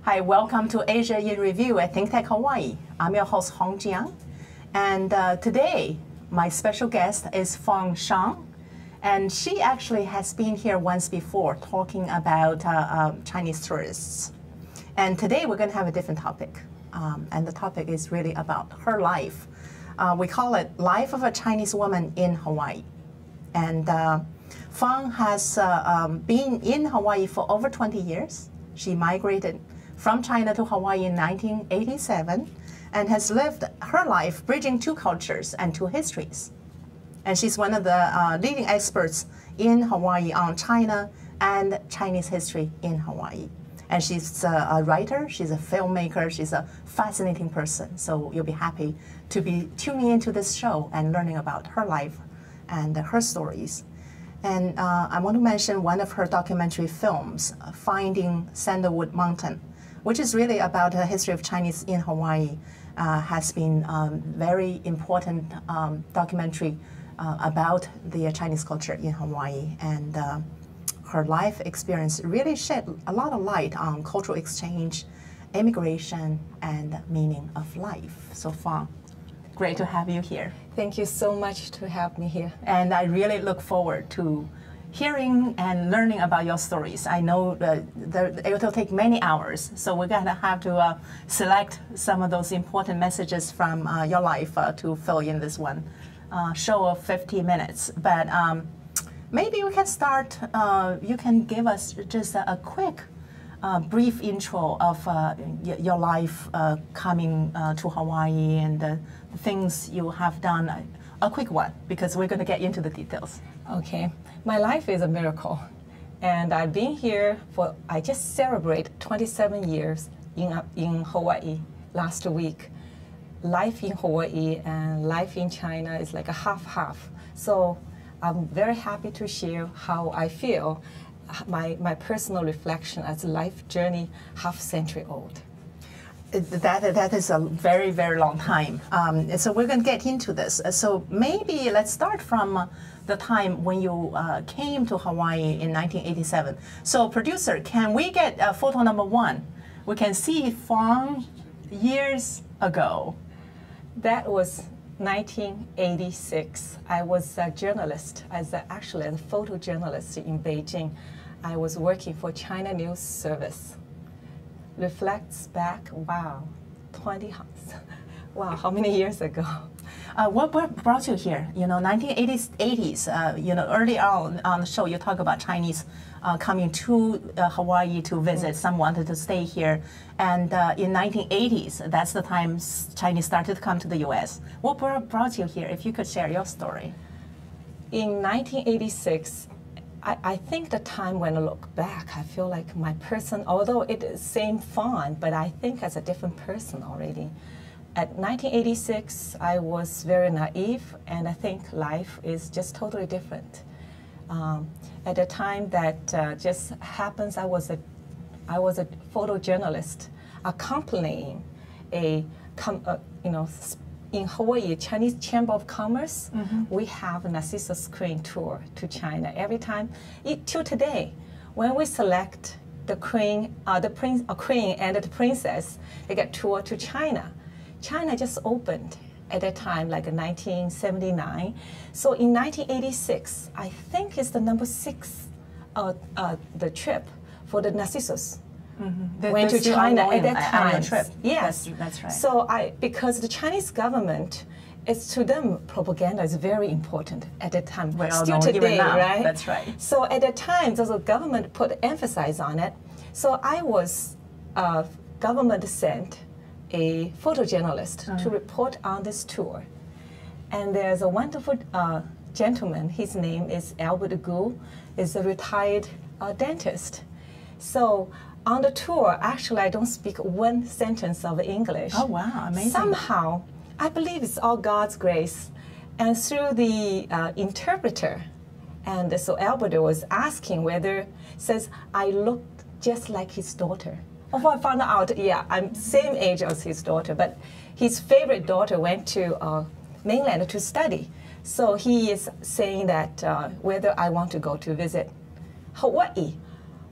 Hi, welcome to Asia in Review at Think Tech Hawaii. I'm your host, Shang, and today my special guest is Fawn Shang, and she actually has been here once before talking about Chinese tourists. And today we're going to have a different topic, and the topic is really about her life. We call it Life of a Chinese Woman in Hawaii. And Fawn has been in Hawaii for over 20 years. She migrated from China to Hawaii in 1987 and has lived her life bridging two cultures and two histories. And she's one of the leading experts in Hawaii on China and Chinese history in Hawaii. And she's a writer, she's a filmmaker, she's a fascinating person. So you'll be happy to be tuning into this show and learning about her life and her stories. And I want to mention one of her documentary films, Finding Sandalwood Mountain, which is really about the history of Chinese in Hawaii, has been very important documentary about the Chinese culture in Hawaii. And her life experience really shed a lot of light on cultural exchange, immigration, and meaning of life. So Fawn, great to have you here. Thank you so much to have me here. And I really look forward to hearing and learning about your stories. I know it will take many hours, so we're going to have to select some of those important messages from your life to fill in this one show of 50 minutes. But maybe we can start, you can give us just a quick brief intro of your life coming to Hawaii and the things you have done. A quick one, because we're going to get into the details. Okay. My life is a miracle. And I've been here for, I just celebrated 27 years in Hawaii last week. Life in Hawaii and life in China is like a half-half. So I'm very happy to share how I feel, my personal reflection as a life journey half-century old. That is a very, very long time. So we're going to get into this. So maybe let's start from the time when you came to Hawaii in 1987. So producer, can we get photo number one? We can see Fawn years ago. That was 1986. I was a journalist, actually a photojournalist in Beijing. I was working for China News Service. Reflects back, wow, wow, how many years ago? What brought you here? You know, 1980s, you know, early on the show, you talk about Chinese coming to Hawaii to visit. Some wanted to stay here. And in 1980s, that's the time Chinese started to come to the U.S. What brought you here? If you could share your story. In 1986, I think the time when I look back, I feel like my person, although it is same Fawn, but I think as a different person already. At 1986, I was very naive, and I think life is just totally different. At the time that just happens, I was a photojournalist accompanying in Hawaii, Chinese Chamber of Commerce, we have a Narcissus Crane tour to China every time. Till today, when we select the crane, crane and the princess, they get tour to China. China just opened at that time, like in 1979. So in 1986, I think it's the number 6, the trip for the Narcissus. Went to China at that time. Trip. Yes, that's right. So because the Chinese government, to them, propaganda is very important at that time. Still today, right? That's right. So at that time, the government put emphasis on it. So I was government sent a photojournalist to report on this tour, and there's a wonderful gentleman. His name is Albert Gu, is a retired dentist. So on the tour, actually, I don't speak one sentence of English. Oh, wow, amazing. Somehow, I believe it's all God's grace. And through the interpreter, and so Albert was asking whether, says, I looked just like his daughter. Oh, I found out, yeah, I'm same age as his daughter, but his favorite daughter went to mainland to study. So he is saying that whether I want to go to visit Hawaii.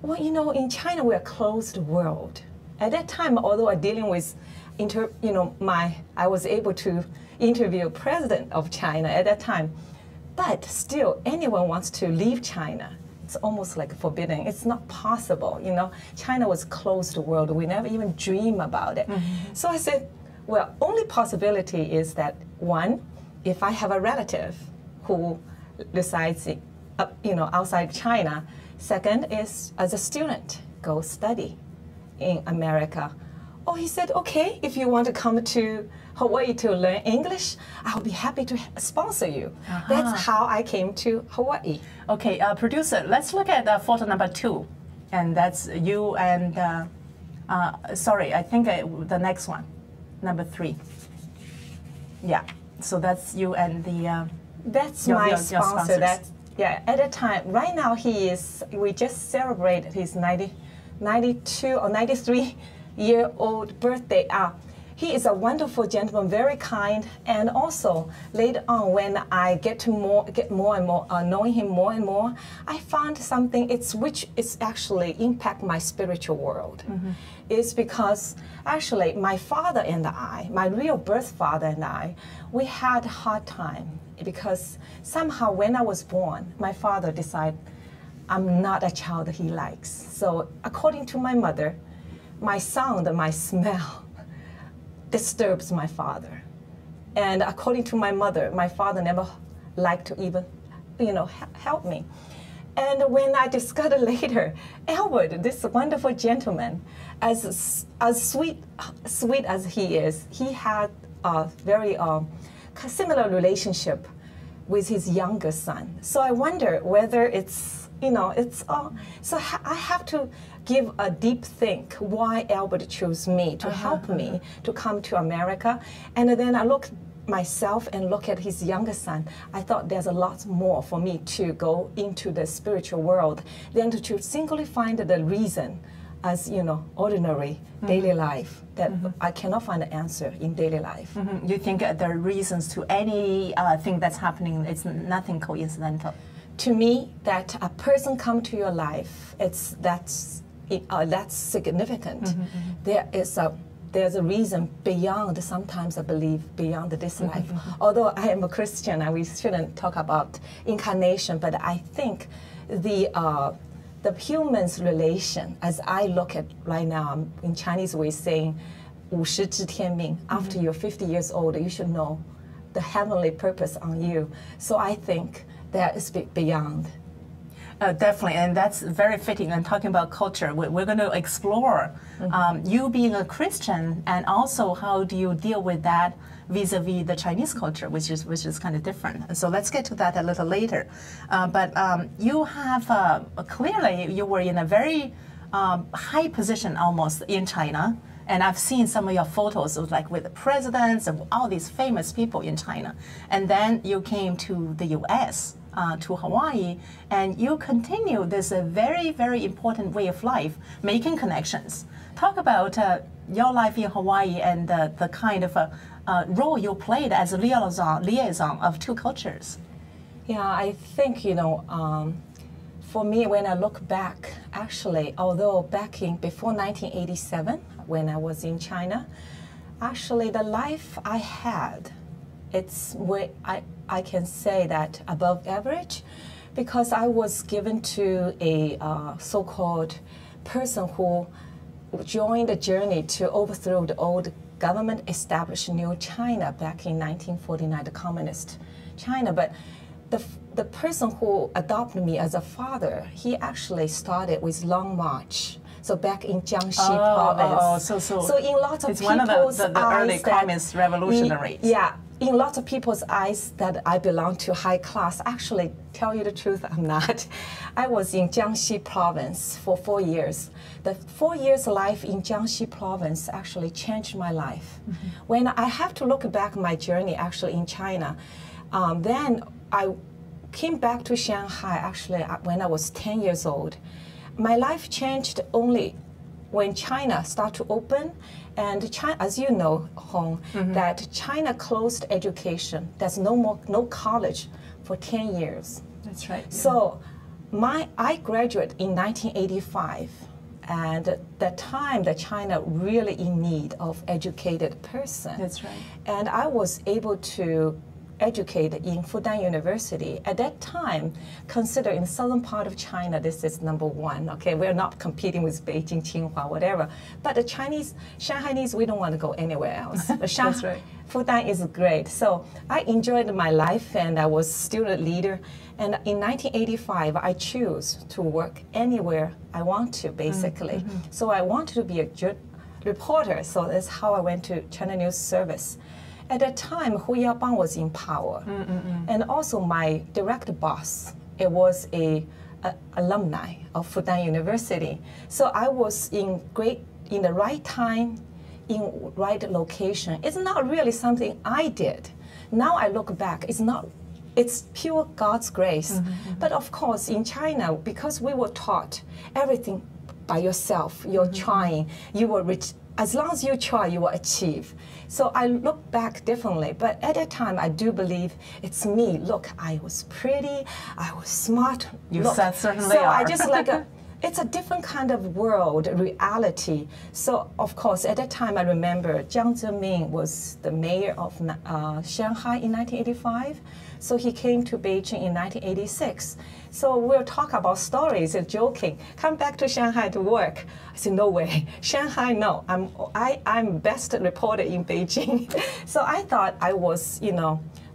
Well, you know, in China, we're a closed world. At that time, although I'm dealing with, I was able to interview president of China at that time, but still, anyone wants to leave China. It's almost like forbidden. It's not possible. China was closed world. We never even dream about it. Mm-hmm. So I said, well, only possibility is that one, if I have a relative who resides, outside China. Second is as a student, go study in America. Oh, he said, okay, if you want to come to Hawaii to learn English, I'll be happy to sponsor you. Uh-huh. That's how I came to Hawaii. Okay, producer, let's look at photo number 2. And that's you and, sorry, I think the next one, number 3. Yeah, so that's you and the... that's my sponsor. Yeah, at the time, right now we just celebrated his 92 or 93-year-old birthday. He is a wonderful gentleman, very kind, and also later on when I get more and more knowing him more and more, I found something which is actually impact my spiritual world. Mm-hmm. It's because actually my father and I, my real birth father and I, we had a hard time because somehow when I was born, my father decided I'm not a child he likes. So according to my mother, my sound, my smell disturbs my father. And according to my mother, my father never liked to even, help me. And when I discovered later, Albert, this wonderful gentleman, as sweet as he is, he had a very similar relationship with his younger son. So I wonder whether it's, so I have to give a deep think why Albert chose me to help me to come to America. And then I look myself and look at his younger son. I thought there's a lot more for me to go into the spiritual world than to singly find the reason as, ordinary daily life that I cannot find an answer in daily life. Mm-hmm. You think there are reasons to any thing that's happening, it's nothing coincidental? To me, that a person come to your life, that's significant. Mm-hmm. There's a reason beyond, sometimes I believe, beyond this life. Although I am a Christian and we shouldn't talk about incarnation, but I think the human's relation, as I look at right now, in Chinese way saying, 五十知天命, after you're 50 years old, you should know the heavenly purpose on you. So I think that is beyond. Definitely, and that's very fitting. And talking about culture, we're going to explore you being a Christian, and also how do you deal with that vis-a-vis the Chinese culture, which is kind of different. And so let's get to that a little later. But you have clearly you were in a very high position almost in China. And I've seen some of your photos of with the presidents and all these famous people in China. And then you came to the U.S., to Hawaii, and you continue this very, very important way of life, making connections. Talk about your life in Hawaii and the kind of role you played as a liaison of two cultures. Yeah, I think, for me, when I look back, actually, although before 1987, when I was in China, actually the life I had, it's where I can say that above average, because I was given to a so-called person who joined the journey to overthrow the old government, establish new China back in 1949, the communist China. But the person who adopted me as a father, he actually started with Long March. So back in Jiangxi province. So in lots of it's people's one of the early eyes communist revolutionaries. Yeah. In lots of people's eyes that I belong to high class. Actually, tell you the truth, I'm not. I was in Jiangxi province for 4 years. The 4 years life in Jiangxi province actually changed my life. When I have to look back my journey actually in China, then I came back to Shanghai actually when I was 10 years old. My life changed only when China started to open, and China, as you know, Hong, that China closed education. There's no college for 10 years. That's right. Yeah. So I graduated in 1985 And that time that China really in need of educated person. That's right. And I was able to educate in Fudan University. At that time, considered in southern part of China, this is number one. Okay, we're not competing with Beijing, Tsinghua, whatever. But the Chinese, Shanghainese, we don't want to go anywhere else. That's right. Fudan is great. So I enjoyed my life, and I was student leader. And in 1985, I chose to work anywhere I want to, basically. So I wanted to be a reporter. So that's how I went to China News Service. At that time, HAWAIIAN was in power, and also my direct boss, it was a alumni of Fudan University. So I was in the right time, in right location. It's not really something I did. Now I look back, it's pure God's grace. But of course, in China, because we were taught everything by yourself, you're trying, you will reach. As long as you try, you will achieve. So I look back differently, but at that time, I do believe it's me. Look, I was pretty, I was smart. You look. certainly so are. I just it's a different kind of world, reality. So of course, at that time, I remember Jiang Zemin was the mayor of Shanghai in 1985. So he came to Beijing in 1986. So we'll talk about stories and joking. Come back to Shanghai to work. I said, no way. Shanghai, no. I'm best reporter in Beijing. So I thought I was,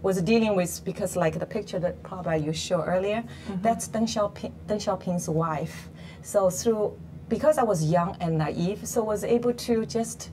was dealing with, because like the picture that probably you showed earlier, that's Deng Xiaoping's wife. So because I was young and naive, so was able to just,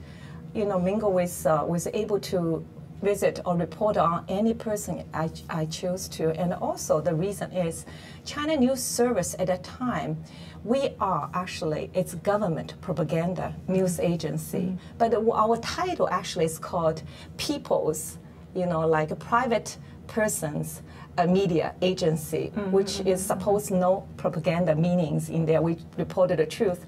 mingle with, was able to visit or report on any person I chose to. And also the reason is China News Service at that time, we are actually, it's government propaganda news agency. But our title actually is called People's, like a private person's media agency, which is supposed no propaganda meanings in there. We reported the truth.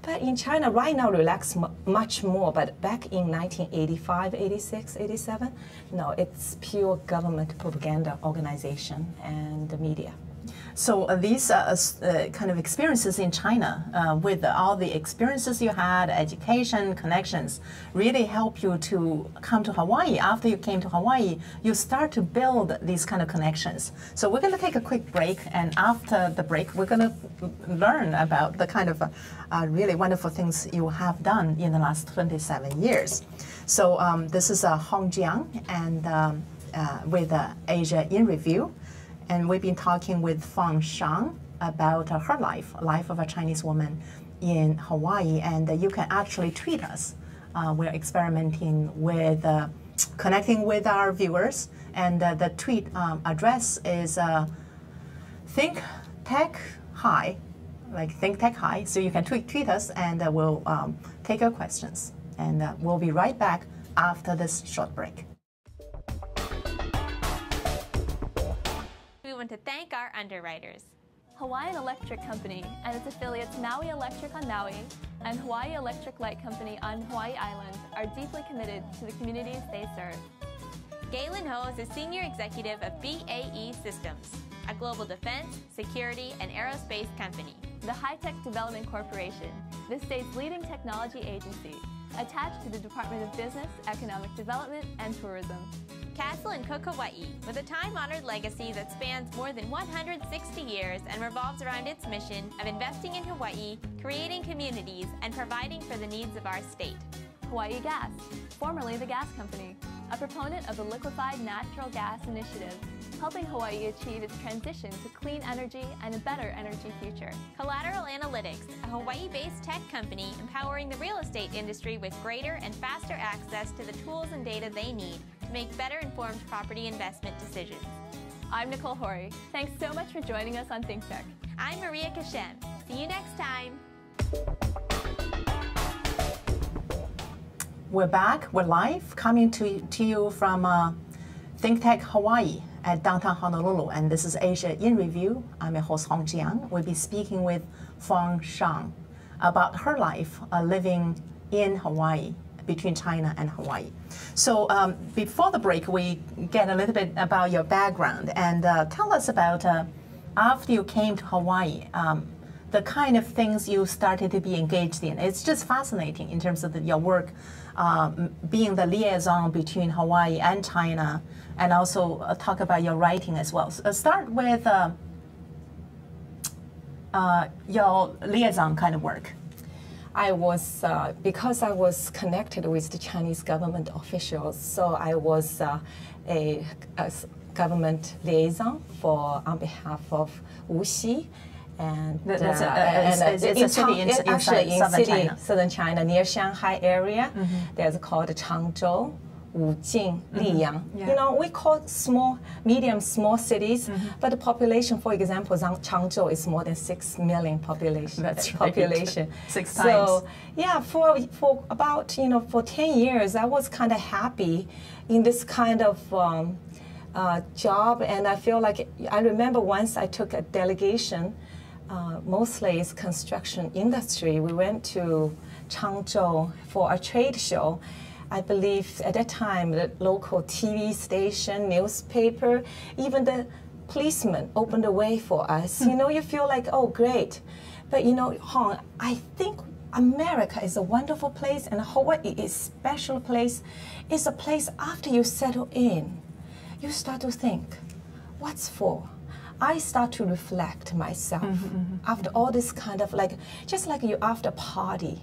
But in China, right now, relax much more. But back in 1985, 86, 87, no, it's pure government propaganda organization and the media. So these kind of experiences in China, with all the experiences you had, education, connections, really help you to come to Hawaii. After you came to Hawaii, you start to build these kind of connections. So we're going to take a quick break, and after the break, we're going to learn about the kind of really wonderful things you have done in the last 27 years. So this is Hong Jiang, and with Asia in Review. And we've been talking with Fawn Shang about her life of a Chinese woman in Hawaii. And you can actually tweet us. We're experimenting with connecting with our viewers. And the tweet address is Think Tech High, like Think Tech High. So you can tweet us, and we'll take your questions. And we'll be right back after this short break. We want to thank our underwriters. Hawaiian Electric Company and its affiliates Maui Electric on Maui and Hawaii Electric Light Company on Hawaii Island are deeply committed to the communities they serve. Galen Ho is a senior executive of BAE Systems, a global defense, security, and aerospace company. The High Tech Development Corporation, the state's leading technology agency, attached to the Department of Business, Economic Development, and Tourism. Castle and Cook Hawaii, with a time-honored legacy that spans more than 160 years and revolves around its mission of investing in Hawaii, creating communities, and providing for the needs of our state. Hawaii Gas, formerly the Gas Company, a proponent of the Liquefied Natural Gas Initiative, helping Hawaii achieve its transition to clean energy and a better energy future. Collateral Analytics, a Hawaii-based tech company empowering the real estate industry with greater and faster access to the tools and data they need to make better informed property investment decisions. I'm Nicole Hori. Thanks so much for joining us on Think Tech. I'm Maria Kashem. See you next time. We're back. We're live, coming to you from Think Tech Hawaii at downtown Honolulu. And this is Asia in Review. I'm your host, Hong Jiang. We'll be speaking with Fawn Shang about her life living in Hawaii, between China and Hawaii. So before the break, we get a little bit about your background, and tell us about after you came to Hawaii, the kind of things you started to be engaged in. It's just fascinating in terms of your work, being the liaison between Hawaii and China, and also talk about your writing as well. So, start with your liaison kind of work. I was, because I was connected with the Chinese government officials, so I was a government liaison on behalf of Wuxi. And it's a city in southern China, near Shanghai area. There's called Changzhou, Wujing, Liyang. Yeah. You know, we call small cities, but the population, for example, Changzhou is more than 6 million population. That's right. Population. 6 so, times. yeah, for about, for 10 years, I was kind of happy in this kind of job, and I feel like, I remember once I took a delegation, mostly it's construction industry. We went to Changzhou for a trade show. I believe at that time the local TV station, newspaper, even the policeman opened the way for us. You know, you feel like, oh, great. But you know, Hong, I think America is a wonderful place, and Hawaii is a special place. It's a place after you settle in, you start to think, what's for? I start to reflect myself after all this kind of just like you after party,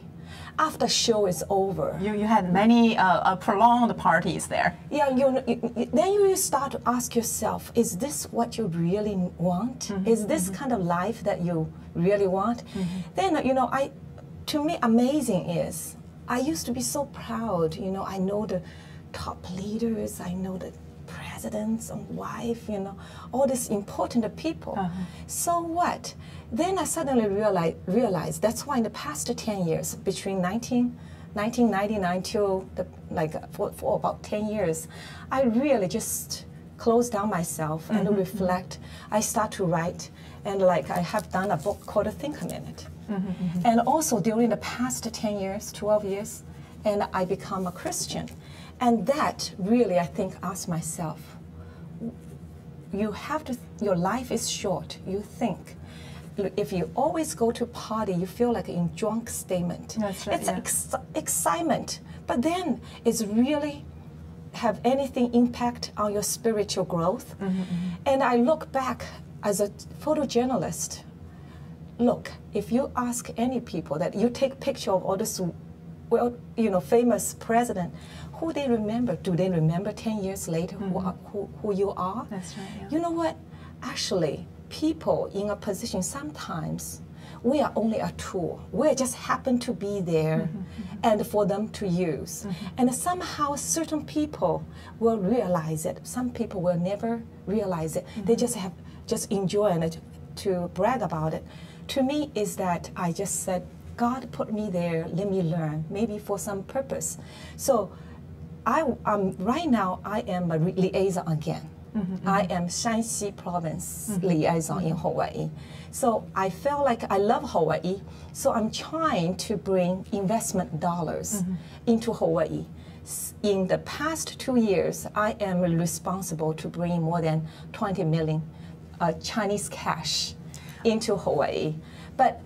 after show is over. You had many prolonged parties there. Yeah, then you start to ask yourself, is this what you really want? Is this kind of life that you really want? Then, you know, to me, amazing is, I used to be so proud, you know, I know the top leaders, I know the presidents and wife, you know, all these important people. So what? Then I suddenly realized that's why in the past 10 years, between 1999 till for about 10 years, I really just close down myself and reflect. I start to write, and I have done a book called Think a Minute. And also during the past 10 years, 12 years, and I become a Christian. And that really, I think, asked myself, you have to, your life is short, you think. If you always go to party, you feel like in drunk statement. That's right, it's excitement, but then it's really have anything impact on your spiritual growth. And I look back as a photojournalist. Look, if you ask any people that you take picture of all this, well, you know, famous president, who they remember? Do they remember 10 years later who you are? That's right. Yeah. You know what? Actually, people in a position, sometimes we are only a tool. We just happen to be there and for them to use. And somehow certain people will realize it. Some people will never realize it. They just enjoy it to brag about it. To me is that I just said, God put me there, let me learn, maybe for some purpose. So right now, I am a liaison again. I am Shanxi province liaison in Hawaii. So I felt like I love Hawaii, so I'm trying to bring investment dollars into Hawaii. In the past 2 years, I am responsible to bring more than 20 million Chinese cash into Hawaii. But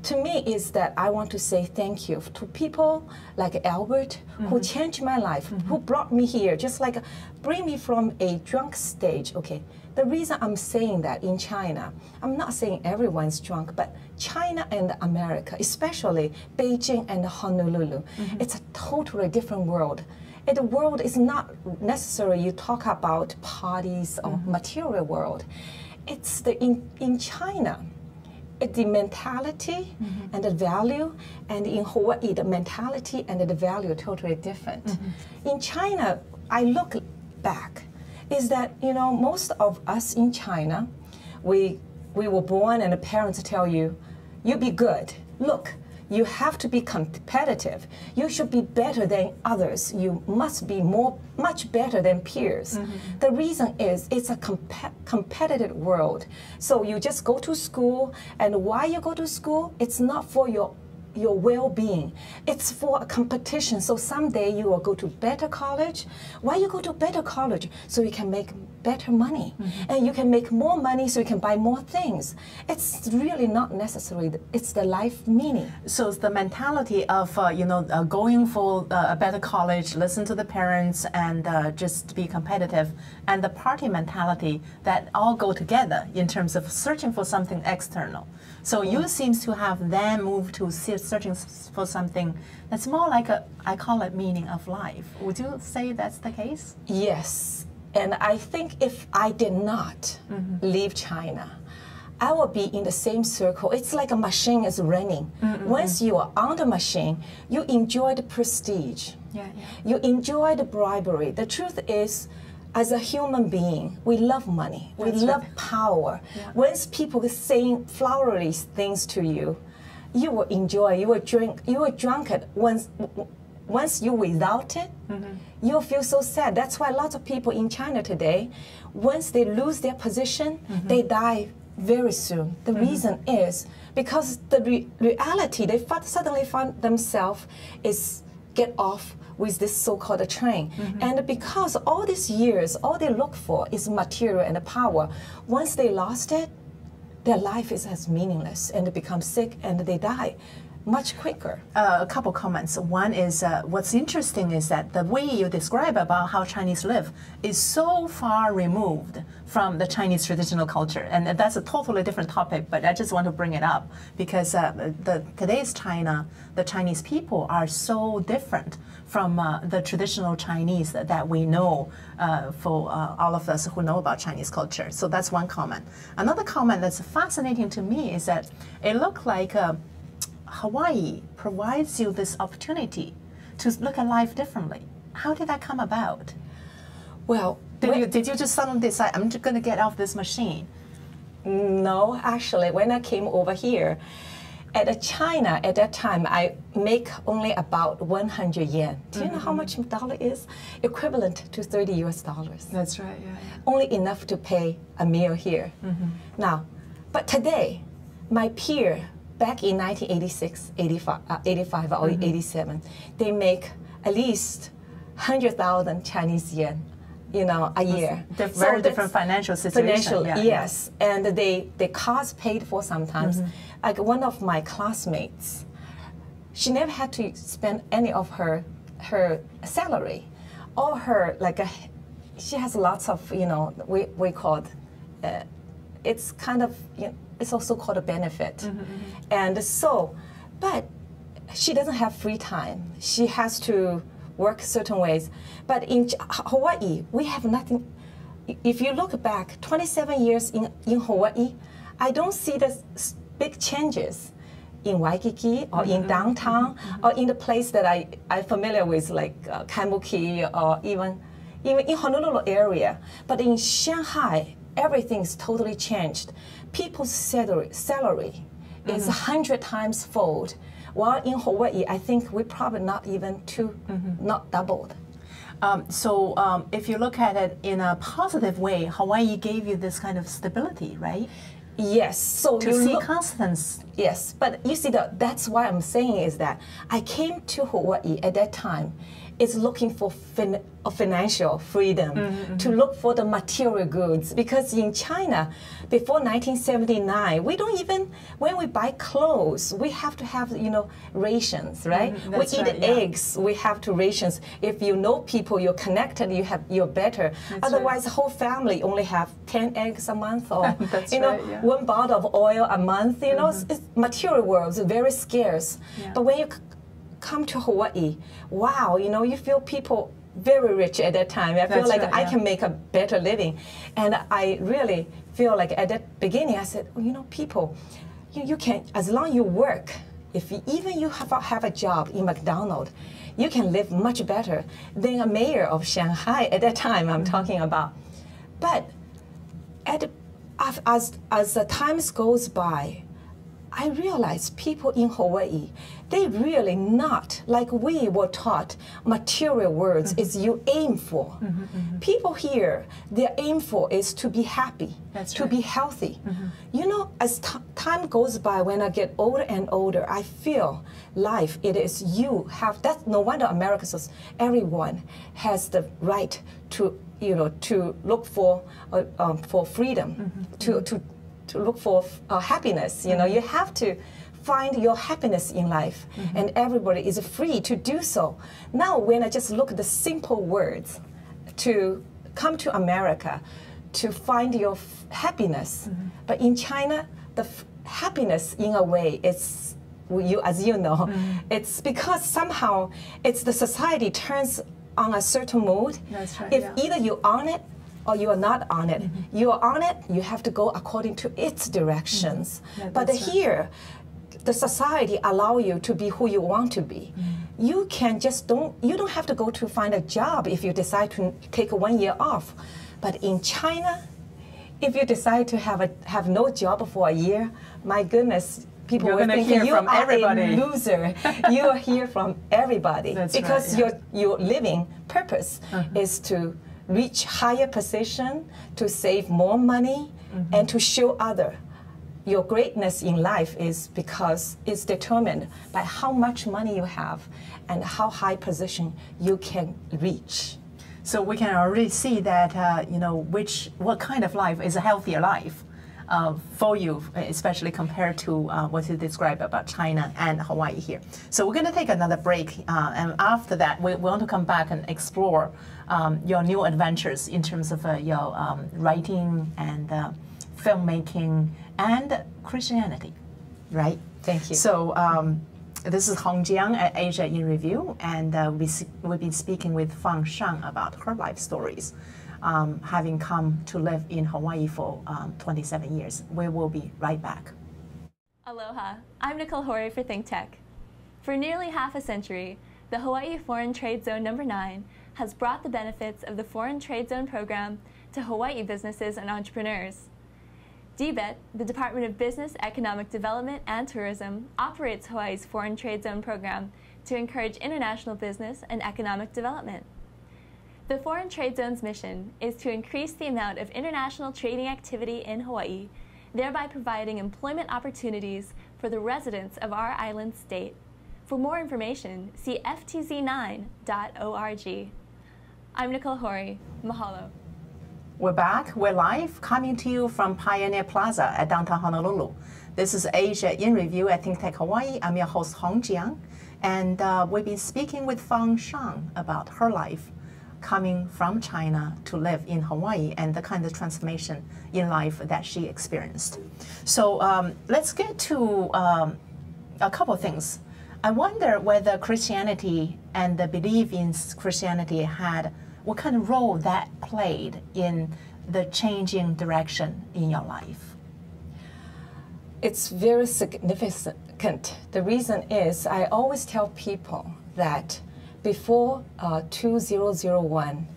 to me is that I want to say thank you to people like Albert who changed my life, who brought me here, just like bring me from a drunk stage. Okay, the reason I'm saying that in China, I'm not saying everyone's drunk, but China and America, especially Beijing and Honolulu, it's a totally different world. And the world is not necessarily you talk about parties or material world. It's in China, the mentality and the value, and in Hawaii, the mentality and the value are totally different. In China, I look back, is that, you know, most of us in China, we were born and the parents tell you, you be good. Look, you have to be competitive. You should be better than others. You must be much better than peers. The reason is it's a competitive world. So you just go to school, and why you go to school, it's not for your well-being. It's for a competition. So someday you will go to better college. Why you go to better college? So you can make better money, and you can make more money so you can buy more things. It's really not necessary. It's the life meaning. So it's the mentality of going for a better college, listen to the parents, and just be competitive, and the party mentality that all go together in terms of searching for something external. So you seems to have then moved to searching for something that's more like I call it meaning of life. Would you say that's the case? Yes, and I think if I did not leave China, I would be in the same circle. It's like a machine is running. Once you are on the machine, you enjoy the prestige. You enjoy the bribery. The truth is, as a human being, we love money. We love power. Once people are saying flowery things to you, you will enjoy. You will drunk it. Once you're without it, you'll feel so sad. That's why lots of people in China today, once they lose their position, they die very soon. The reason is because the reality, they suddenly find themselves is get off with this so-called train. And because all these years, all they look for is material and power. Once they lost it, their life is as meaningless, and they become sick and they die much quicker. A couple comments. One is what's interesting is that the way you describe about how Chinese live is so far removed from the Chinese traditional culture, and that's a totally different topic, but I just want to bring it up because today's China, the Chinese people are so different from the traditional Chinese that we know for all of us who know about Chinese culture. So that's one comment. Another comment that's fascinating to me is that it looked like Hawaii provides you this opportunity to look at life differently. How did that come about? Well, did you just suddenly decide, I'm just going to get off this machine? No, actually, when I came over here, at China, at that time, I make only about 100 yen. Do you know how much dollar is? Equivalent to $30 US. That's right, yeah. Only enough to pay a meal here. Now, but today, my peer, back in 1986, 85 or 87, they make at least 100,000 Chinese yen, a year. Very different financial situation. Yes, and the cars paid for sometimes. Like one of my classmates, she never had to spend any of her salary, or her she has lots of we call it. It's kind of it's also called a benefit, and so, but she doesn't have free time. She has to work certain ways. But in Hawaii, we have nothing. If you look back 27 years in Hawaii, I don't see the big changes in Waikiki or in downtown or in the place that I'm familiar with, like Kaimuki or even in Honolulu area. But in Shanghai, everything's totally changed. People's salary is 100 times fold, while in Hawaii, I think we probably not even not doubled. So if you look at it in a positive way, Hawaii gave you this kind of stability, right? Yes. So to see constance. Yes, but you see, that's why I'm saying is that I came to Hawaii at that time is looking for financial freedom, to look for the material goods. Because in China, before 1979, we don't even, when we buy clothes, we have to have, rations, right? We eat eggs, we have to rations. If you know people, you're connected, you're better. Otherwise, the whole family only have 10 eggs a month, or, one bottle of oil a month, it's material world is very scarce. But when you come to Hawaii, wow, you feel people very rich at that time. I feel like I can make a better living. And I really feel like at that beginning, I said, people, you can, as long as you work, if even you have a job in McDonald's, you can live much better than a mayor of Shanghai at that time I'm talking about. But as the times goes by, I realized people in Hawaii, they really not like we were taught material words is you aim for. People here, their aim for is to be happy, to be healthy. As time goes by, when I get older and older, I feel life, it is you have, that's no wonder America says everyone has the right to to look for freedom, to look for happiness. You have to find your happiness in life, and everybody is free to do so. Now, when I just look at the simple words, to come to America, to find your happiness, but in China, the happiness in a way is, as you know, it's because somehow it's the society turns on a certain mood. That's right. If either you're on it or you are not on it. You are on it, you have to go according to its directions. Yeah, but here, the society allow you to be who you want to be. You can you don't have to go to find a job if you decide to take 1 year off. But in China, if you decide to have no job for a year, my goodness, people will think you are a loser. You are here from everybody. That's because right, your living purpose is to reach higher position, to save more money, and to show other. Your greatness in life is because it's determined by how much money you have and how high position you can reach. So we can already see that what kind of life is a healthier life for you, especially compared to what you described about China and Hawaii here. So we're going to take another break, and after that, we want to come back and explore your new adventures in terms of your writing and filmmaking and Christianity, right? Thank you. So this is HAWAIIAN at Asia in Review, and we've been speaking with Fawn Shang about her life stories, having come to live in Hawaii for 27 years. We will be right back. Aloha, I'm Nicole Hori for Think Tech. For nearly half a century, the Hawaii Foreign Trade Zone No. 9 has brought the benefits of the Foreign Trade Zone program to Hawaii businesses and entrepreneurs. DBET, the Department of Business, Economic Development, and Tourism, operates Hawaii's Foreign Trade Zone program to encourage international business and economic development. The Foreign Trade Zone's mission is to increase the amount of international trading activity in Hawaii, thereby providing employment opportunities for the residents of our island state. For more information, see ftz9.org. I'm Nicole Hori. Mahalo. We're back. We're live, coming to you from Pioneer Plaza at downtown Honolulu. This is Asia in Review at Think Tech Hawaii. I'm your host, HAWAIIAN, and we've been speaking with Fawn Shang about her life coming from China to live in Hawaii and the kind of transformation in life that she experienced. So let's get to a couple of things. I wonder whether Christianity and the belief in Christianity had what kind of role that played in the changing direction in your life? It's very significant. The reason is I always tell people that before 2001,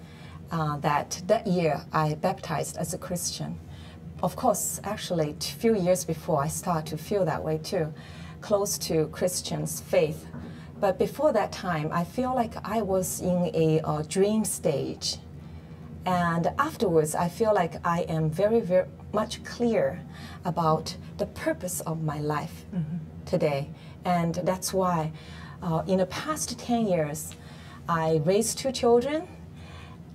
that year I baptized as a Christian. Of course, actually, a few years before I started to feel that way too, close to Christians' faith. But before that time, I feel like I was in a dream stage. And afterwards, I feel like I am very, very much clear about the purpose of my life today. And that's why in the past 10 years, I raised 2 children.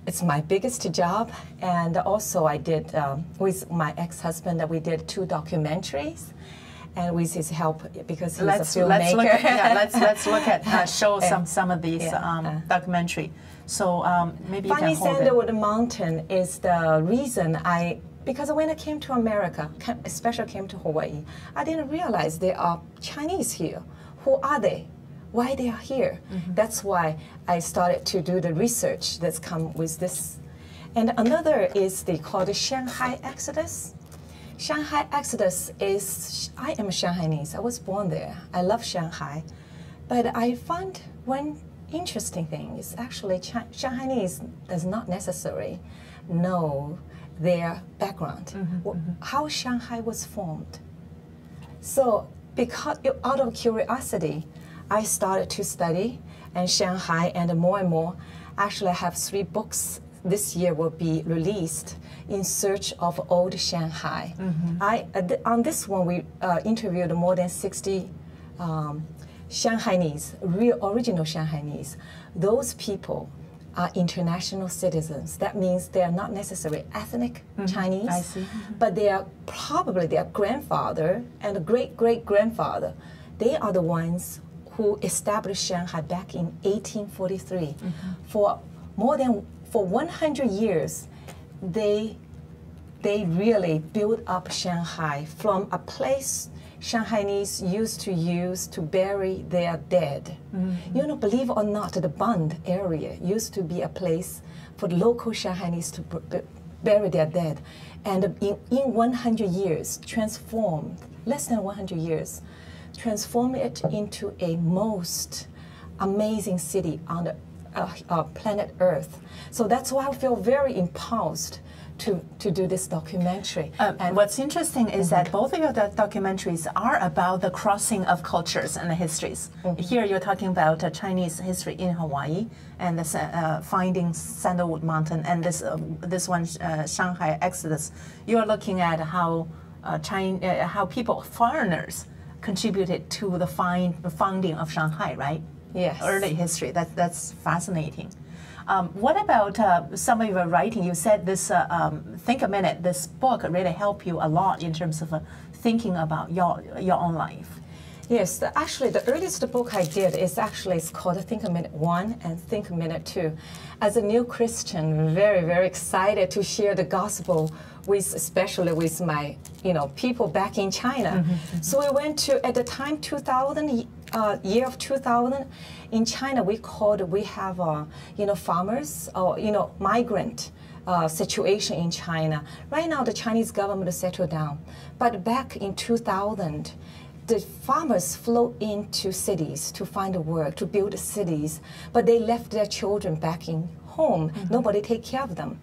It's my biggest job. And also I did, with my ex-husband, we did 2 documentaries. And with his help, because he's a filmmaker. Let's look at show some of these documentary. So maybe you can hold Sandalwood Mountain is the reason because when I came to America, especially came to Hawaii, I didn't realize there are Chinese here. Who are they? Why they are here? That's why I started to do the research that's come with this. And another is called the Shanghai Exodus. Shanghai Exodus is, I am Shanghainese. I was born there. I love Shanghai. But I found one interesting thing is actually Shanghainese does not necessarily know their background, how Shanghai was formed. So because out of curiosity, I started to study and Shanghai, and more. Actually, I have 3 books this year will be released in search of old Shanghai. On this one, we interviewed more than 60 Shanghainese, real original Shanghainese. Those people are international citizens. That means they are not necessarily ethnic Chinese, I see. but they are probably their grandfather and great-great-grandfather. They are the ones who established Shanghai back in 1843. For 100 years, they really built up Shanghai from a place Shanghainese used to use to bury their dead. You know, believe it or not, the Bund area used to be a place for the local Shanghainese to bury their dead. And in 100 years, transformed, less than 100 years, transformed it into a most amazing city on the planet Earth. So that's why I feel very impulsed to do this documentary. And what's interesting is that both of your documentaries are about the crossing of cultures and the histories. Here you're talking about Chinese history in Hawaii and the finding Sandalwood Mountain, and this one, Shanghai Exodus. You're looking at how foreigners contributed to the founding of Shanghai, right? Yes. Early history. That's fascinating. What about some of your writing? You said this, Think a Minute, this book really helped you a lot in terms of thinking about your own life. Yes, actually the earliest book I did it's called Think a Minute 1 and Think a Minute 2. As a new Christian, very, very excited to share the gospel especially with my, people back in China. So we went to, at the time, 2000, year of 2000, in China we have, farmers or, migrant situation in China. Right now the Chinese government settled down, but back in 2000, the farmers flow into cities to find work, to build cities, but they left their children back in home. Nobody take care of them.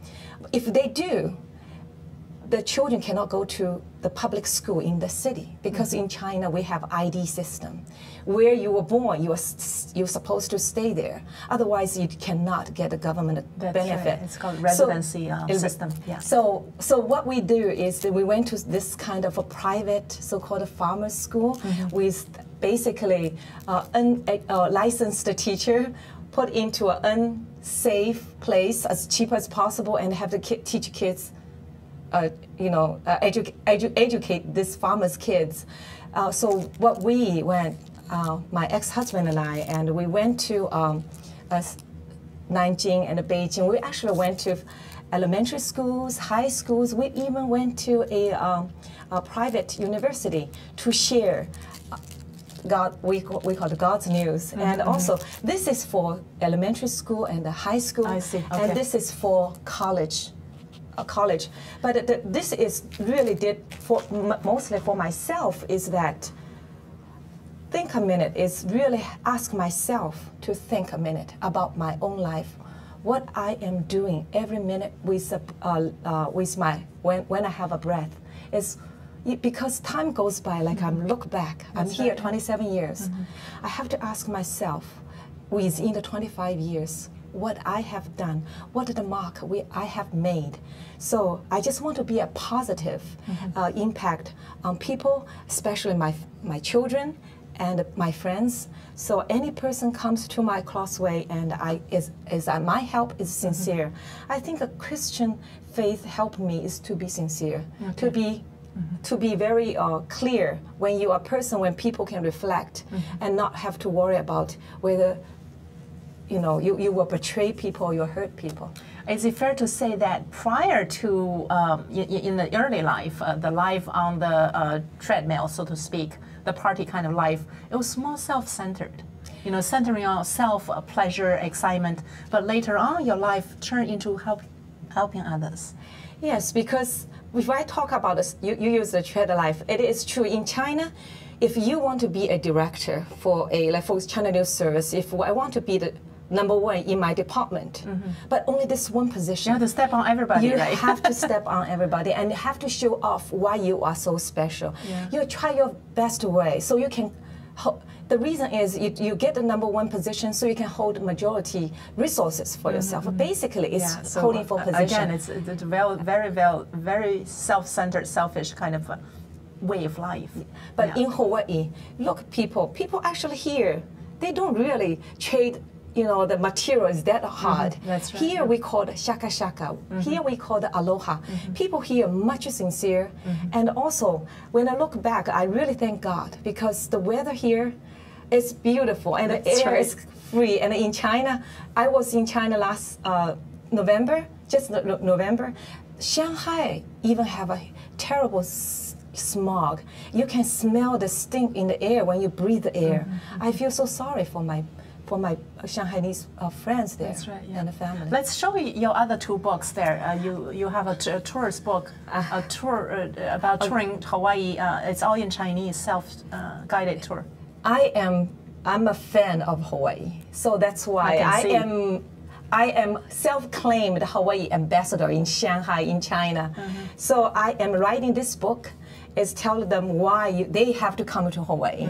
If they do, the children cannot go to the public school in the city because in China we have ID system. Where you were born, you're supposed to stay there. Otherwise, you cannot get a government benefit. Right. It's called residency system. Yeah. So what we do is that we went to this kind of a private, so-called farmers' school with basically a licensed teacher put into an unsafe place as cheap as possible and have to teach kids educate these farmers' kids. So what we went, my ex-husband and we went to Nanjing and Beijing. We actually went to elementary schools, high schools. We even went to a private university to share we call it God's news. And also, this is for elementary school and the high school. I see. Okay. And this is for college. But this is really mostly for myself is that think a minute is really ask myself to think a minute about my own life, what I am doing every minute with my when I have a breath is because time goes by like I'm look back. I'm here 27 years. I have to ask myself within the 25 years what I have done, what the mark I have made. So I just want to be a positive impact on people, especially my children and my friends. So any person comes to my crossway and my help is sincere. I think a Christian faith helped me is to be sincere, to be very clear when you are a person, when people can reflect and not have to worry about whether you will betray people or you hurt people. Is it fair to say that prior to, in the early life, the life on the treadmill, so to speak, the party kind of life, it was more self-centered, centering on self-pleasure, excitement, but later on your life turned into helping others? Yes, because if I talk about this, you use the tread life, it is true. In China, if you want to be a director for China News Service, if I want to be the #1 in my department, but only this one position. You have to step on everybody, right? You have to step on everybody and have to show off why you are so special. Yeah. You try your best way so you can. The reason is you get the #1 position so you can hold majority resources for yourself. Basically, it's holding for position. Again, it's a very self-centered, selfish kind of way of life. But in Hawaii, look, people actually here, they don't really trade you know, the material is that hard. That's right. Here we call it shaka shaka. Here we call it aloha. People here much sincere. And also, when I look back, I really thank God because the weather here is beautiful and the air is free. And in China, I was in China last November, just November. Shanghai even have a terrible smog. You can smell the stink in the air when you breathe the air. I feel so sorry for my Shanghainese friends there. That's right, yeah. And the family. Let's show you your other two books there. You have a tourist book, a tour about touring Hawaii. It's all in Chinese, self-guided tour. I'm a fan of Hawaii, so that's why I am self-claimed Hawaii ambassador in Shanghai, in China. So I am writing this book is telling them why they have to come to Hawaii.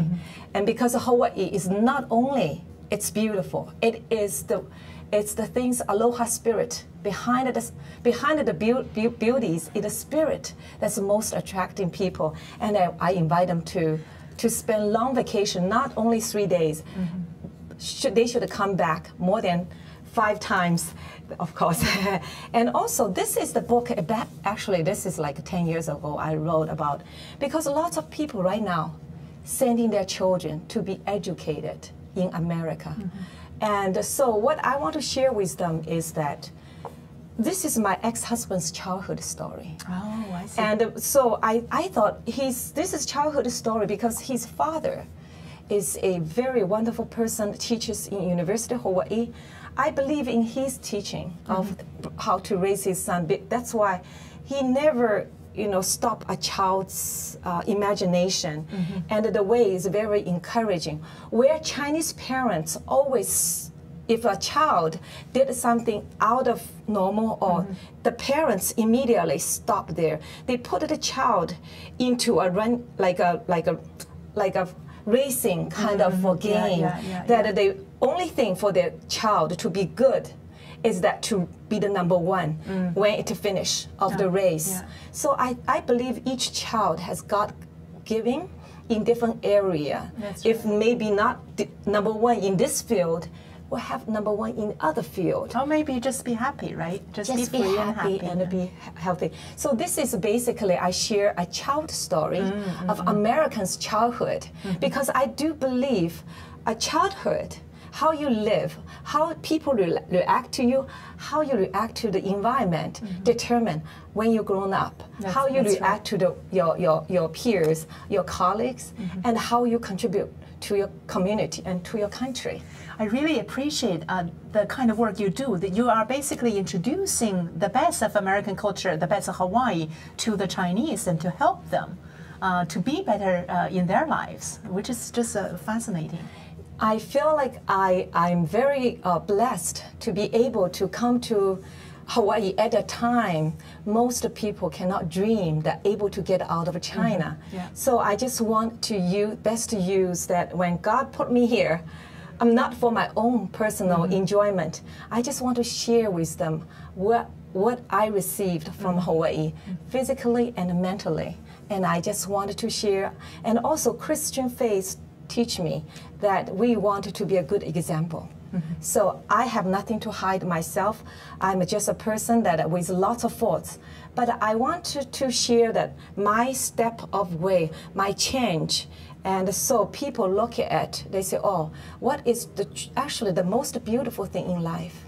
And because Hawaii is not only, it's beautiful, it's the things, aloha spirit, behind the beauties, it's the spirit that's most attracting people. And I invite them to spend long vacation, not only 3 days. They should come back more than 5 times, of course. And also, this is the book, actually, this is like 10 years ago I wrote about, because lots of people right now sending their children to be educated in America. And so what I want to share with them is that this is my ex-husband's childhood story. Oh, I see. And so I thought this is childhood story because his father is a very wonderful person, teaches in University of Hawaii. I believe in his teaching of how to raise his son. That's why he never, you know, stop a child's imagination. And the way is very encouraging. Where Chinese parents always, if a child did something out of normal, or the parents immediately stop there. They put the child into a run, like a racing kind of a game. That the only thing for their child to be good is that to be the number one when it finish of the race. So I believe each child has God giving in different area. If maybe not number one in this field, will have number one in other field. Or maybe just be happy, right? Just be free happy and be healthy. So this is basically, I share a child story of Americans' childhood, because I do believe a childhood, how you live, how people react to you, how you react to the environment, determine when you're grown up, how you react to your peers, your colleagues, and how you contribute to your community and to your country. I really appreciate the kind of work you do, that you are basically introducing the best of American culture, the best of Hawaii to the Chinese and to help them to be better in their lives, which is just fascinating. I feel like I'm very blessed to be able to come to Hawaii at a time most people cannot dream that able to get out of China. So I just want to best to use that when God put me here, I'm not for my own personal enjoyment. I just want to share with them what I received from Hawaii, physically and mentally. And I just wanted to share. And also Christian faith teach me that we want to be a good example. So I have nothing to hide myself. I'm just a person that with lots of faults. But I want to share that my step of way, my change. And so people look at, they say, oh, what is actually the most beautiful thing in life?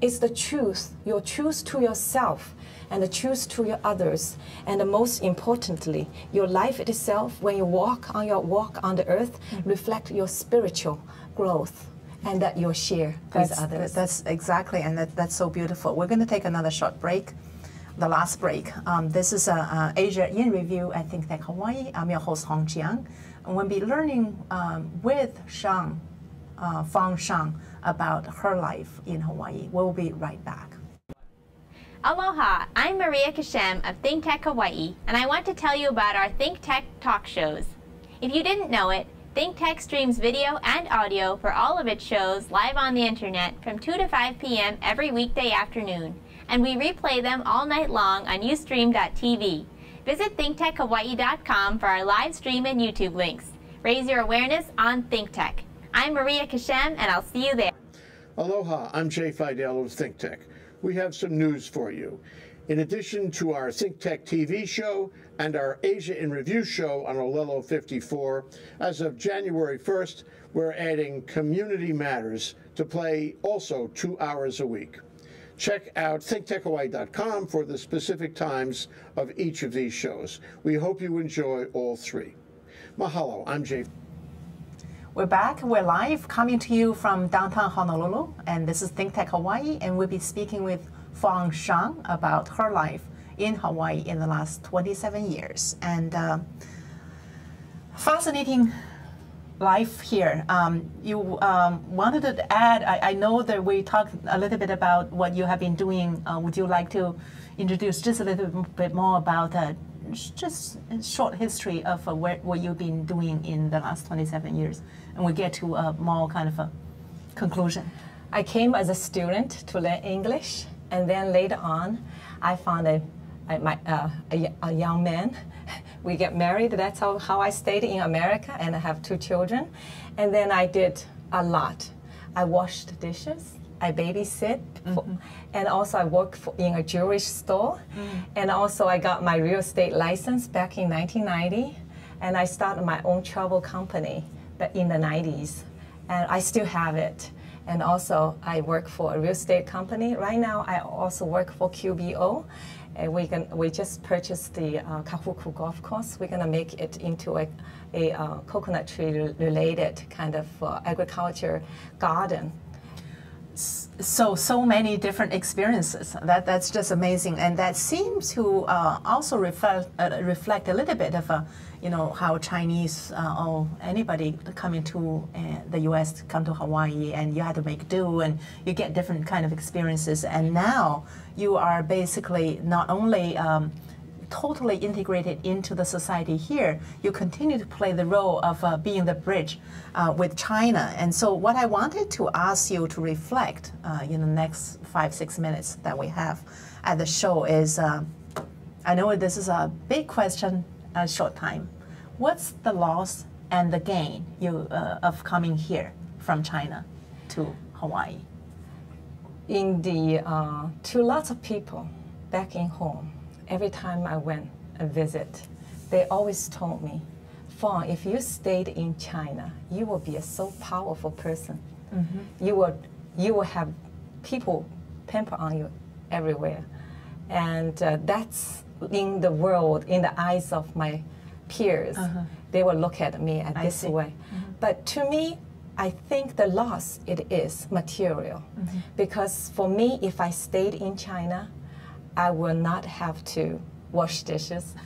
It's the truth, your truth to yourself and the truth to your others. And most importantly, your life itself, when you walk on your walk on the earth, reflect your spiritual growth and that you'll share with others. That's exactly, and that's so beautiful. We're going to take another short break. The last break. This is Asia in Review at Think Tech Hawaii. I'm your host, HAWAIIAN. And we'll be learning with Shang, Fawn Shang, about her life in Hawaii. We'll be right back. Aloha, I'm Maria Kashem of Think Tech Hawaii, and I want to tell you about our Think Tech talk shows. If you didn't know it, Think Tech streams video and audio for all of its shows live on the internet from 2 to 5 p.m. every weekday afternoon, and we replay them all night long on Ustream.tv. Visit thinktechhawaii.com for our live stream and YouTube links. Raise your awareness on Think Tech. I'm Maria Kashem, and I'll see you there. Aloha, I'm Jay Fidel of ThinkTech. We have some news for you. In addition to our ThinkTech TV show and our Asia in Review show on Olelo 54, as of January 1st, we're adding Community Matters to play also 2 hours a week. Check out thinktechhawaii.com for the specific times of each of these shows. We hope you enjoy all three. Mahalo, I'm Jay. We're back. We're live, coming to you from downtown Honolulu, and this is ThinkTech Hawaii, and we'll be speaking with Fawn Shang about her life in Hawaii in the last 27 years. And fascinating life here. You wanted to add, I know that we talked a little bit about what you have been doing. Would you like to introduce just a little bit more about just a short history of what you've been doing in the last 27 years? And we get to a more kind of a conclusion. I came as a student to learn English, and then later on, I found a young man. We get married. That's how I stayed in America, and I have 2 children. And then I did a lot. I washed dishes. I babysit, and also I worked in a jewelry store. And also I got my real estate license back in 1990, and I started my own travel company in the 90s, and I still have it. And also I work for a real estate company. Right now I also work for QBO. And we just purchased the Kahuku golf course. We're gonna make it into a coconut tree related kind of agriculture garden. So many different experiences. That's just amazing, and that seems to also reflect a little bit of how Chinese or anybody coming to the U.S. come to Hawaii, and you had to make do, and you get different kind of experiences. And now you are basically not only totally integrated into the society here, you continue to play the role of being the bridge with China. And so what I wanted to ask you to reflect in the next 5-6 minutes that we have at the show is, I know this is a big question, a short time. What's the loss and the gain of coming here from China to Hawaii? To lots of people back in home, every time I went and visit, they always told me, Fawn, if you stayed in China, you will be a so powerful person. You will have people pamper on you everywhere. And that's in the world, in the eyes of my peers. They will look at me this way. But to me, I think the loss, it is material. Because for me, if I stayed in China, I will not have to wash dishes.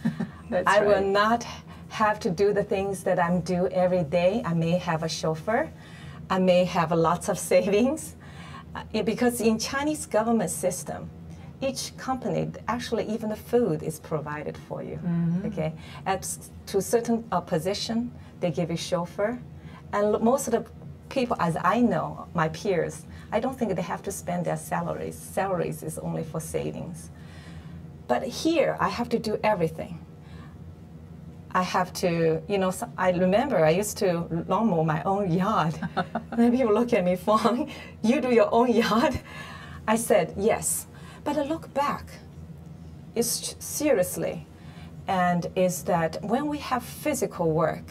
I will not have to do the things that I'm doing every day. I may have a chauffeur. I may have lots of savings. Because in Chinese government system, each company, actually even the food is provided for you. Okay, to a certain position, they give you chauffeur. And most of the people, as I know, my peers, I don't think they have to spend their salaries. Salaries is only for savings. But here, I have to do everything. I have to, I remember I used to lawn mow my own yard. And people look at me, Fawn, you do your own yard? I said, yes. But I look back, it's seriously, and is that when we have physical work,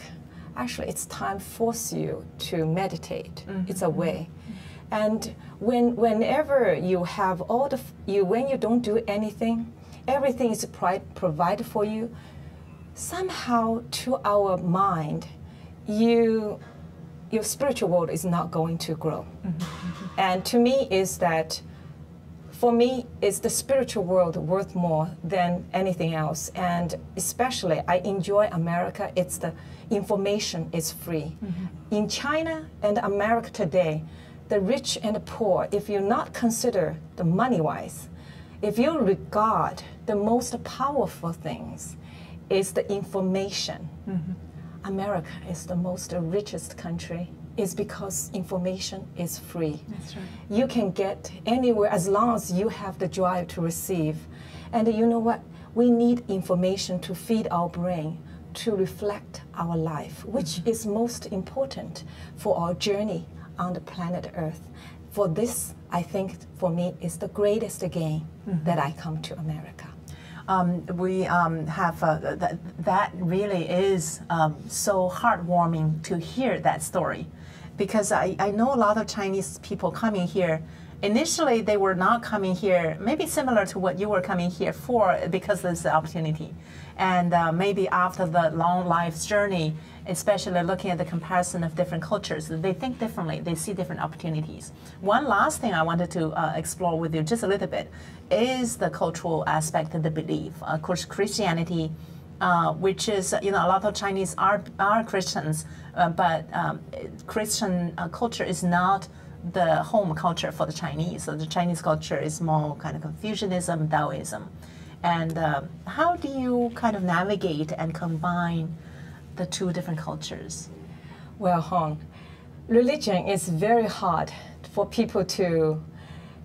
actually it's time force you to meditate. It's a way. And whenever you have when you don't do anything, everything is provided for you, somehow to our mind, your spiritual world is not going to grow. And to me is that, for me, is the spiritual world worth more than anything else. And especially, I enjoy America. It's the information is free. In China and America today, the rich and the poor, if you not consider the money-wise, if you regard the most powerful things is the information. America is the most richest country is because information is free. That's right. You can get anywhere as long as you have the drive to receive. And you know what? We need information to feed our brain, to reflect our life, which is most important for our journey on the planet Earth. for this, I think for me, is the greatest gain that I come to America. We have that really is so heartwarming to hear that story, because I know a lot of Chinese people coming here. Initially, they were not coming here, maybe similar to what you were coming here for, because there's the opportunity. And maybe after the long life's journey, especially looking at the comparison of different cultures, they think differently, they see different opportunities. One last thing I wanted to explore with you just a little bit is the cultural aspect of the belief. Of course, Christianity, which is, a lot of Chinese are Christians, but Christian culture is not the home culture for the Chinese. So the Chinese culture is more kind of Confucianism, Taoism. And how do you kind of navigate and combine the two different cultures? Well, Hong, religion is very hard for people to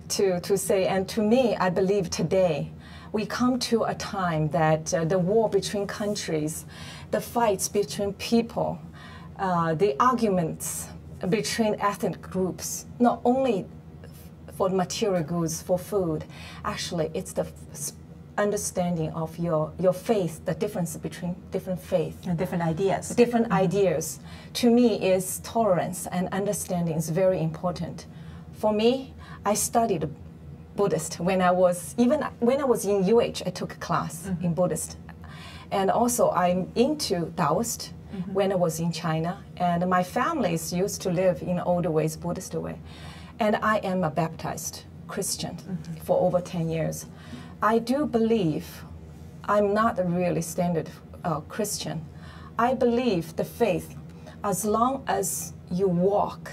say. And to me, I believe today, we come to a time that the war between countries, the fights between people, the arguments between ethnic groups, not only for material goods, for food, actually it's the understanding of your faith, the difference between different faith. And different ideas. Different ideas. To me, is tolerance and understanding is very important. For me, I studied Buddhist when I was in UH, I took a class in Buddhist. And also I'm into Taoist when I was in China. And my families used to live in older ways, Buddhist way. And I am a baptized Christian for over 10 years. I do believe I'm not a really standard Christian. I believe the faith, as long as you walk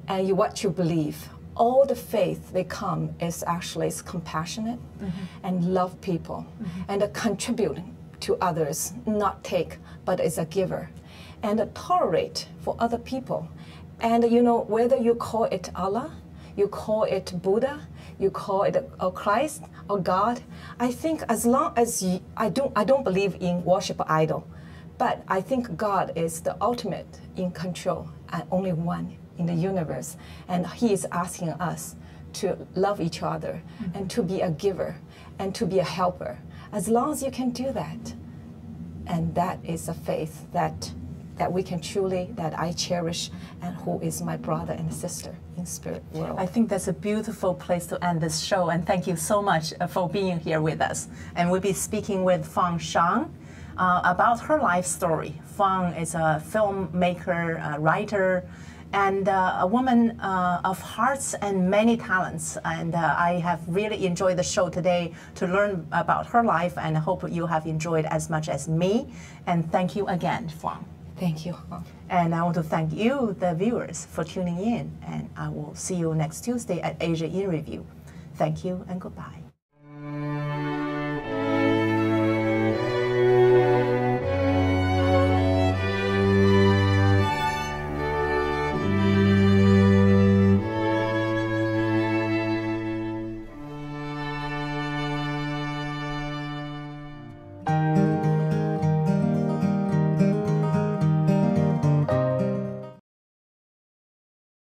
and what you believe, all the faith they come is actually compassionate and love people and contribute to others, not take, but is a giver, and tolerate for other people. And whether you call it Allah, you call it Buddha, you call it Christ or God, I think as long as I don't believe in worship idol, but I think God is the ultimate in control and only one in the universe, and He is asking us to love each other and to be a giver and to be a helper. As long as you can do that, and that is a faith that we can truly, that I cherish, and who is my brother and sister in spirit world. I think that's a beautiful place to end this show, and thank you so much for being here with us. And we'll be speaking with Fawn Shang about her life story. Fawn is a filmmaker, a writer, and a woman of hearts and many talents. And I have really enjoyed the show today to learn about her life, and I hope you have enjoyed as much as me. And thank you again, Fawn. Thank you. And I want to thank you, the viewers, for tuning in. And I will see you next Tuesday at Asia in Review. Thank you and goodbye.